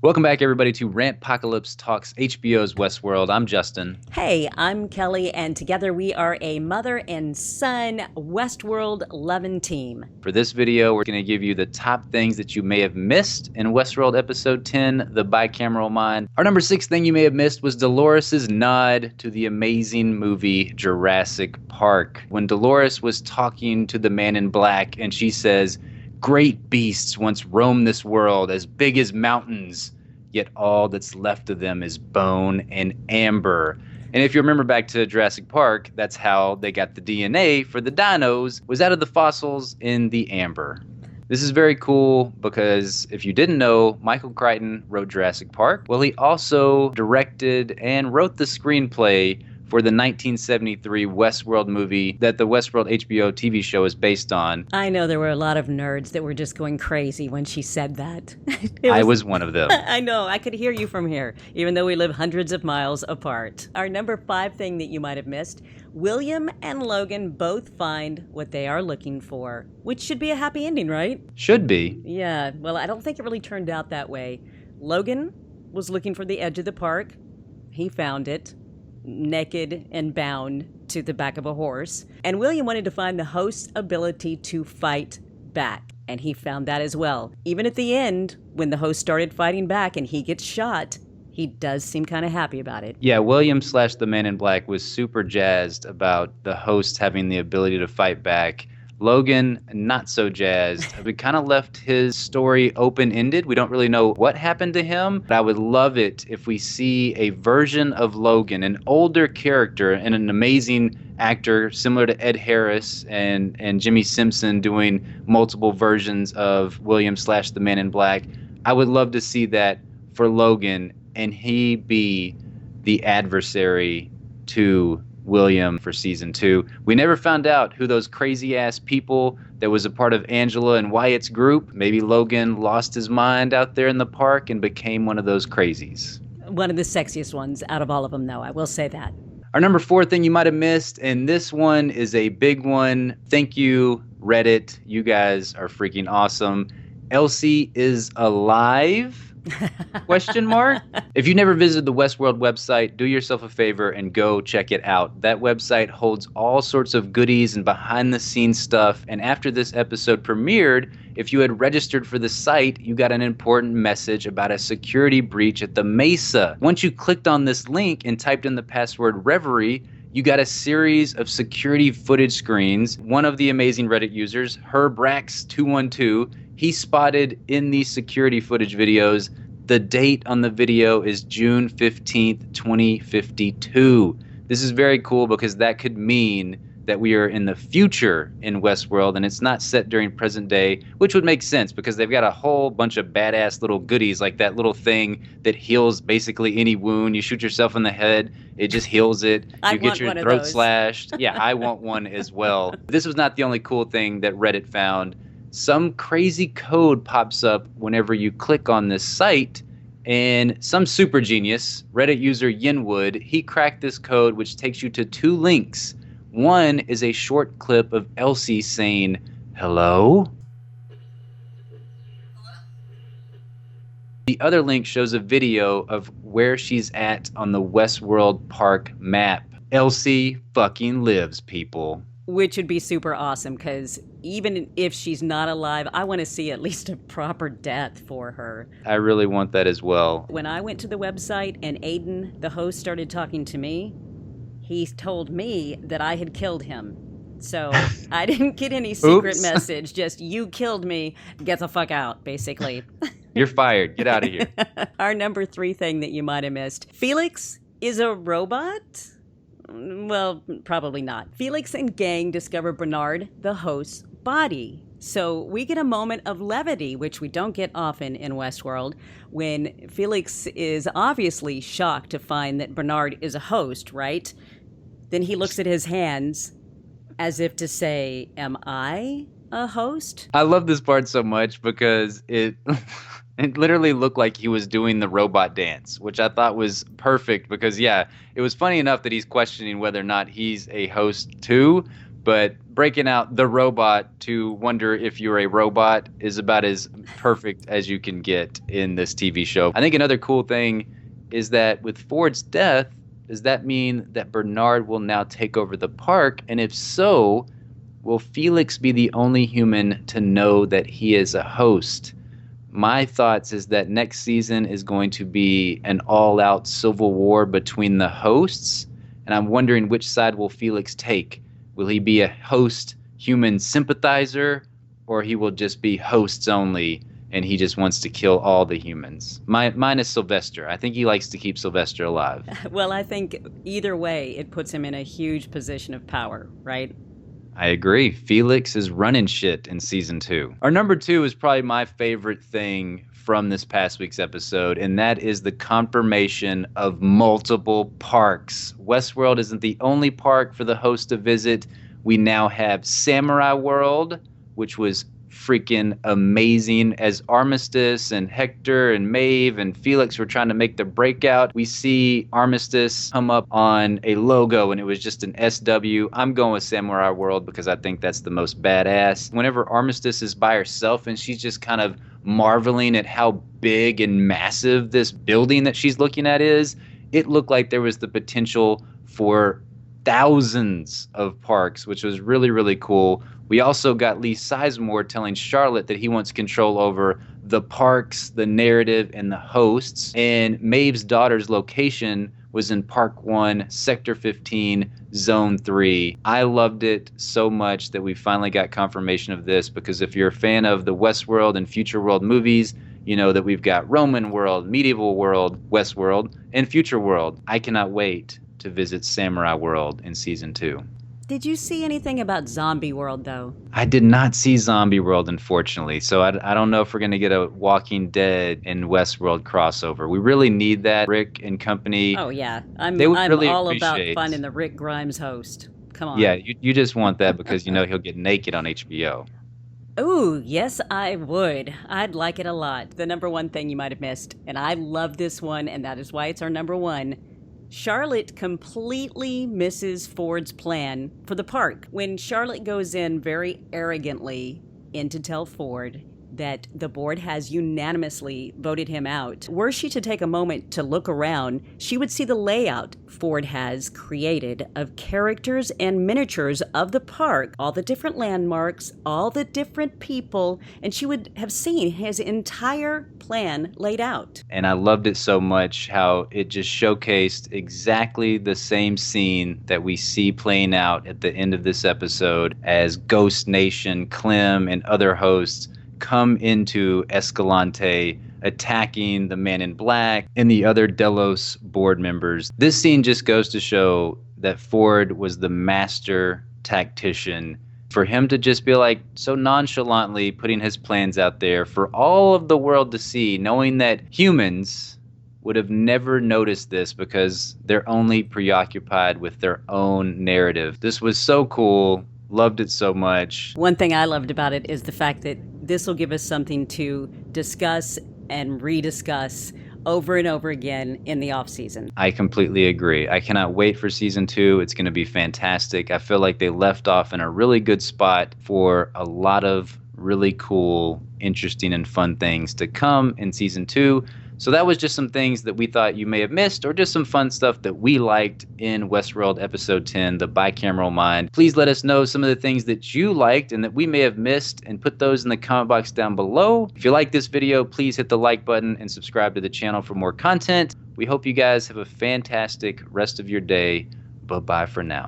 Welcome back, everybody, to Rantpocalypse Talks HBO's Westworld. I'm Justin. Hey, I'm Kelly, and together we are a mother and son Westworld loving team. For this video, we're going to give you the top things that you may have missed in Westworld Episode 10, The Bicameral Mind. Our number 6 thing you may have missed was Dolores' nod to the amazing movie Jurassic Park. When Dolores was talking to the man in black and she says, "Great beasts once roamed this world, as big as mountains, yet all that's left of them is bone and amber." And if you remember back to Jurassic Park, that's how they got the DNA for the dinos, was out of the fossils in the amber. This is very cool because if you didn't know, Michael Crichton wrote Jurassic Park. Well, he also directed and wrote the screenplay for the 1973 Westworld movie that the Westworld HBO TV show is based on. I know there were a lot of nerds that were just going crazy when she said that. I was one of them. I know, I could hear you from here, even though we live hundreds of miles apart. Our number 5 thing that you might have missed, William and Logan both find what they are looking for, which should be a happy ending, right? Should be. Yeah, well, I don't think it really turned out that way. Logan was looking for the edge of the park. He found it, naked and bound to the back of a horse. And William wanted to find the host's ability to fight back. And he found that as well. Even at the end, when the host started fighting back and he gets shot, he does seem kind of happy about it. Yeah, William / the Man in Black was super jazzed about the host having the ability to fight back. Logan, not so jazzed. We kind of left his story open-ended. We don't really know what happened to him, but I would love it if we see a version of Logan, an older character and an amazing actor similar to Ed Harris and Jimmy Simpson doing multiple versions of William / the Man in Black. I would love to see that for Logan and he be the adversary to William for season 2. We never found out who those crazy ass people that was a part of Angela and Wyatt's group. Maybe Logan lost his mind out there in the park and became one of those crazies. One of the sexiest ones out of all of them, though, I will say that. Our number 4 thing you might have missed, and this one is a big one. Thank you, Reddit. You guys are freaking awesome. Elsie is alive? Question mark? If you never visited the Westworld website, do yourself a favor and go check it out. That website holds all sorts of goodies and behind the scenes stuff. And after this episode premiered, if you had registered for the site, you got an important message about a security breach at the Mesa. Once you clicked on this link and typed in the password Reverie, you got a series of security footage screens. One of the amazing Reddit users, Herbrax212, he spotted in these security footage videos, the date on the video is June 15th, 2052. This is very cool because that could mean that we are in the future in Westworld and it's not set during present day, which would make sense because they've got a whole bunch of badass little goodies like that little thing that heals basically any wound. You shoot yourself in the head, it just heals it. You get your throat slashed. Yeah, I want one as well. This was not the only cool thing that Reddit found. Some crazy code pops up whenever you click on this site, and some super genius, Reddit user Yinwood, he cracked this code which takes you to 2 links. One is a short clip of Elsie saying, "Hello?" The other link shows a video of where she's at on the Westworld Park map. Elsie fucking lives, people. Which would be super awesome, because even if she's not alive, I want to see at least a proper death for her. I really want that as well. When I went to the website and Aiden, the host, started talking to me, he told me that I had killed him. So I didn't get any secret message, just "you killed me, get the fuck out," basically. You're fired. Get out of here. Our number 3 thing that you might have missed. Felix is a robot? Well, probably not. Felix and gang discover Bernard, the host's body. So we get a moment of levity, which we don't get often in Westworld, when Felix is obviously shocked to find that Bernard is a host, right? Then he looks at his hands as if to say, "Am I a host?" I love this part so much because it literally looked like he was doing the robot dance, which I thought was perfect because, yeah, it was funny enough that he's questioning whether or not he's a host too, But breaking out the robot to wonder if you're a robot is about as perfect as you can get in this TV show. I think another cool thing is that with Ford's death, does that mean that Bernard will now take over the park? And if so, will Felix be the only human to know that he is a host? My thoughts is that next season is going to be an all-out civil war between the hosts, and I'm wondering which side will Felix take. Will he be a host human sympathizer, or he will just be hosts only, and he just wants to kill all the humans? Mine is Sylvester. I think he likes to keep Sylvester alive. Well, I think either way, it puts him in a huge position of power, right? I agree. Felix is running shit in season 2. Our number 2 is probably my favorite thing from this past week's episode, and that is the confirmation of multiple parks. Westworld isn't the only park for the host to visit. We now have Samurai World, which was freaking amazing, as Armistice and Hector and Maeve and Felix were trying to make the breakout. We see Armistice come up on a logo and it was just an SW. I'm going with Samurai World because I think that's the most badass. Whenever Armistice is by herself and she's just kind of marveling at how big and massive this building that she's looking at is, it looked like there was the potential for thousands of parks, which was really, really cool. We also got Lee Sizemore telling Charlotte that he wants control over the parks, the narrative, and the hosts. And Maeve's daughter's location was in Park 1, Sector 15, Zone 3. I loved it so much that we finally got confirmation of this, because if you're a fan of the Westworld and Future World movies, you know that we've got Roman World, Medieval World, Westworld, and Future World. I cannot wait to visit Samurai World in season 2. Did you see anything about Zombie World, though? I did not see Zombie World, unfortunately, so I don't know if we're going to get a Walking Dead and Westworld crossover. We really need that. Rick and company. Oh, yeah. I'm really all about finding the Rick Grimes host. Come on. Yeah, you just want that because you know he'll get naked on HBO. Ooh, yes, I would. I'd like it a lot. The number one thing you might have missed, and I love this one, and that is why it's our number one. Charlotte completely misses Ford's plan for the park. When Charlotte goes in very arrogantly in to tell Ford that the board has unanimously voted him out, were she to take a moment to look around, she would see the layout Ford has created of characters and miniatures of the park, all the different landmarks, all the different people, and she would have seen his entire plan laid out. And I loved it so much how it just showcased exactly the same scene that we see playing out at the end of this episode as Ghost Nation, Clem, and other hosts come into Escalante, attacking the Man in Black and the other Delos board members. This scene just goes to show that Ford was the master tactician. For him to just be like so nonchalantly putting his plans out there for all of the world to see, knowing that humans would have never noticed this because they're only preoccupied with their own narrative. This was so cool. Loved it so much. One thing I loved about it is the fact that this will give us something to discuss and rediscuss over and over again in the off season. I completely agree. I cannot wait for season 2. It's going to be fantastic. I feel like they left off in a really good spot for a lot of really cool, interesting, and fun things to come in season 2. So that was just some things that we thought you may have missed, or just some fun stuff that we liked in Westworld Episode 10, The Bicameral Mind. Please let us know some of the things that you liked and that we may have missed, and put those in the comment box down below. If you like this video, please hit the like button and subscribe to the channel for more content. We hope you guys have a fantastic rest of your day. Bye-bye for now.